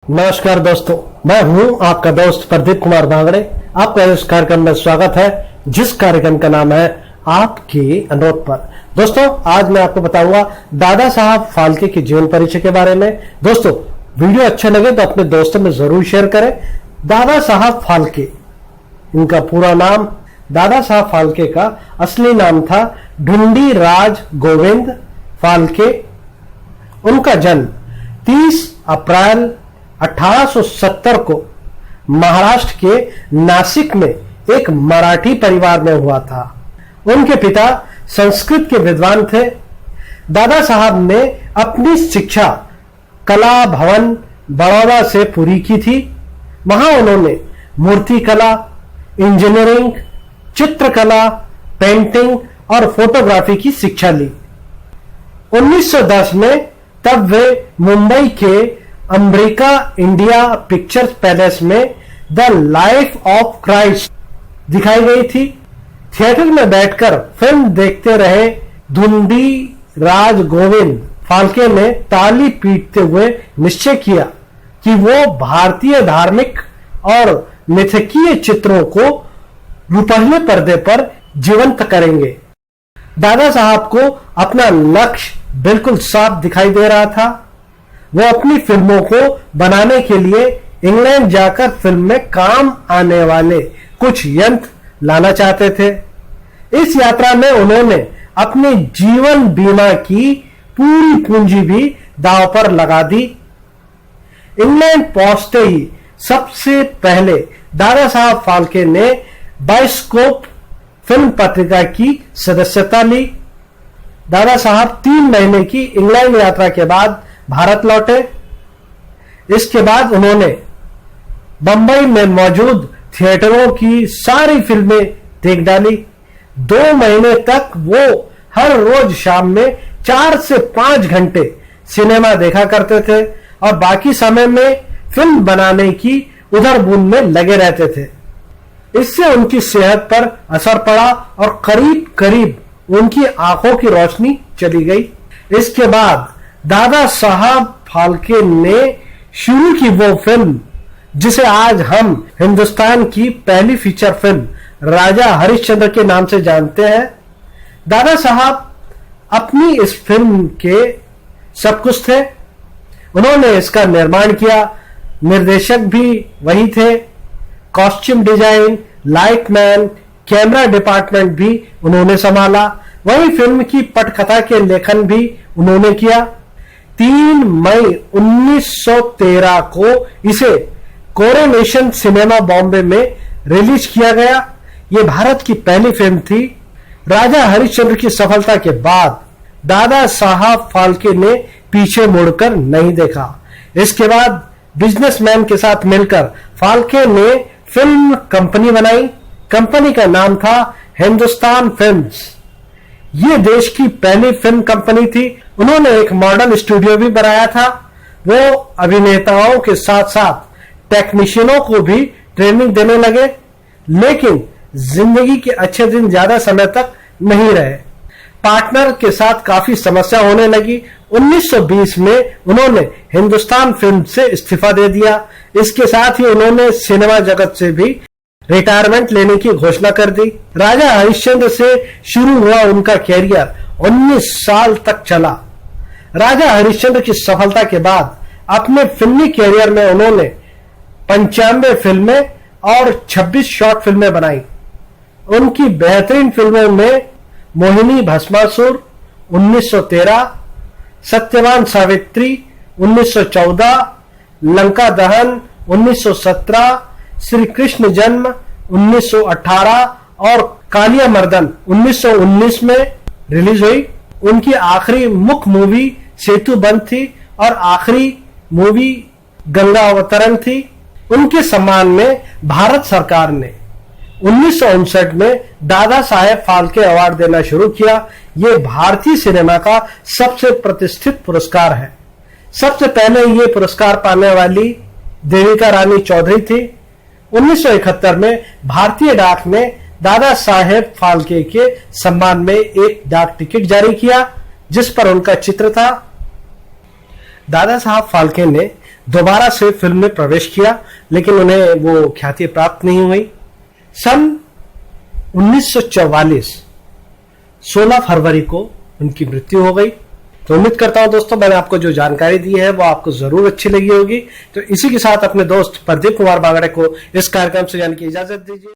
नमस्कार दोस्तों, मैं हूं आपका दोस्त प्रदीप कुमार भांगड़े। आपका इस कार्यक्रम में स्वागत है, जिस कार्यक्रम का नाम है आपके अनुरोध पर। दोस्तों, आज मैं आपको बताऊंगा दादा साहब फाल्के के जीवन परिचय के बारे में। दोस्तों, वीडियो अच्छा लगे तो अपने दोस्तों में जरूर शेयर करें। दादा साहब फाल्के, इनका पूरा नाम दादा साहब फाल्के का असली नाम था ढूंढी राज गोविंद फाल्के। उनका जन्म 30 अप्रैल 1870 को महाराष्ट्र के नासिक में एक मराठी परिवार में हुआ था। उनके पिता संस्कृत के विद्वान थे। दादा साहब ने अपनी शिक्षा कला भवन बड़ौदा से पूरी की थी। वहां उन्होंने मूर्ति कला, इंजीनियरिंग, चित्रकला, पेंटिंग और फोटोग्राफी की शिक्षा ली। 1910 में तब वे मुंबई के अमेरिका इंडिया पिक्चर्स पैलेस में द लाइफ ऑफ क्राइस्ट दिखाई गई थी। थिएटर में बैठकर फिल्म देखते रहे ढूंढी राज गोविंद फाल्के ने ताली पीटते हुए निश्चय किया कि वो भारतीय धार्मिक और मिथकीय चित्रों को रुपहले पर्दे पर जीवंत करेंगे। दादा साहब को अपना लक्ष्य बिल्कुल साफ दिखाई दे रहा था। वो अपनी फिल्मों को बनाने के लिए इंग्लैंड जाकर फिल्म में काम आने वाले कुछ यंत्र लाना चाहते थे। इस यात्रा में उन्होंने अपने जीवन बीमा की पूरी पूंजी भी दांव पर लगा दी। इंग्लैंड पहुंचते ही सबसे पहले दादा साहब फाल्के ने बायोस्कोप फिल्म पत्रिका की सदस्यता ली। दादा साहब 3 महीने की इंग्लैंड यात्रा के बाद भारत लौटे। इसके बाद उन्होंने बंबई में मौजूद थिएटरों की सारी फिल्में देख डाली। 2 महीने तक वो हर रोज शाम में 4 से 5 घंटे सिनेमा देखा करते थे और बाकी समय में फिल्म बनाने की उधर-बुन में लगे रहते थे। इससे उनकी सेहत पर असर पड़ा और करीब करीब उनकी आंखों की रोशनी चली गई। इसके बाद दादा साहब फाल्के ने शुरू की वो फिल्म जिसे आज हम हिंदुस्तान की पहली फीचर फिल्म राजा हरिश्चंद्र के नाम से जानते हैं। दादा साहब अपनी इस फिल्म के सब कुछ थे। उन्होंने इसका निर्माण किया, निर्देशक भी वही थे, costume design, lightman, camera department भी उन्होंने संभाला। वही फिल्म की पटकथा के लेखन भी उन्होंने किया। 3 मई 1913 को इसे कोरोनेशन सिनेमा बॉम्बे में रिलीज किया गया। यह भारत की पहली फिल्म थी। राजा हरिश्चंद्र की सफलता के बाद दादा साहब फाल्के ने पीछे मुड़कर नहीं देखा। इसके बाद बिजनेसमैन के साथ मिलकर फाल्के ने फिल्म कंपनी बनाई। कंपनी का नाम था हिंदुस्तान फिल्म्स। ये देश की पहली फिल्म कंपनी थी। उन्होंने एक मॉडल स्टूडियो भी बनाया था। वो अभिनेताओं के साथ साथ टेक्नीशियनों को भी ट्रेनिंग देने लगे, लेकिन जिंदगी के अच्छे दिन ज्यादा समय तक नहीं रहे। पार्टनर के साथ काफी समस्या होने लगी। 1920 में उन्होंने हिंदुस्तान फिल्म से इस्तीफा दे दिया। इसके साथ ही उन्होंने सिनेमा जगत से भी रिटायरमेंट लेने की घोषणा कर दी। राजा हरिश्चंद्र से शुरू हुआ उनका कैरियर 19 साल तक चला। राजा हरिश्चंद्र की सफलता के बाद अपने फिल्मी कैरियर में उन्होंने 95 फिल्में और 26 शॉर्ट फिल्में बनाई। उनकी बेहतरीन फिल्मों में मोहिनी भस्मासुर 1913, सत्यवान सावित्री 1914, लंका दहन 1917, श्री कृष्ण जन्म 1918 और कालिया मर्दन 1919 में रिलीज हुई। उनकी आखिरी मुख्य मूवी सेतु बंद थी और आखिरी मूवी गंगा अवतरण थी। उनके सम्मान में भारत सरकार ने 1959 में दादा साहेब फाल्के अवार्ड देना शुरू किया। ये भारतीय सिनेमा का सबसे प्रतिष्ठित पुरस्कार है। सबसे पहले ये पुरस्कार पाने वाली देविका रानी चौधरी थी। 1971 में भारतीय डाक ने दादा साहेब फाल्के के सम्मान में एक डाक टिकट जारी किया जिस पर उनका चित्र था। दादा साहब फाल्के ने दोबारा से फिल्म में प्रवेश किया, लेकिन उन्हें वो ख्याति प्राप्त नहीं हुई। सन 1944 16 फरवरी को उनकी मृत्यु हो गई। तो उम्मीद करता हूं दोस्तों मैंने आपको जो जानकारी दी है वो आपको जरूर अच्छी लगी होगी। तो इसी के साथ अपने दोस्त प्रदीप कुमार बागड़े को इस कार्यक्रम से जाने की इजाजत दीजिए।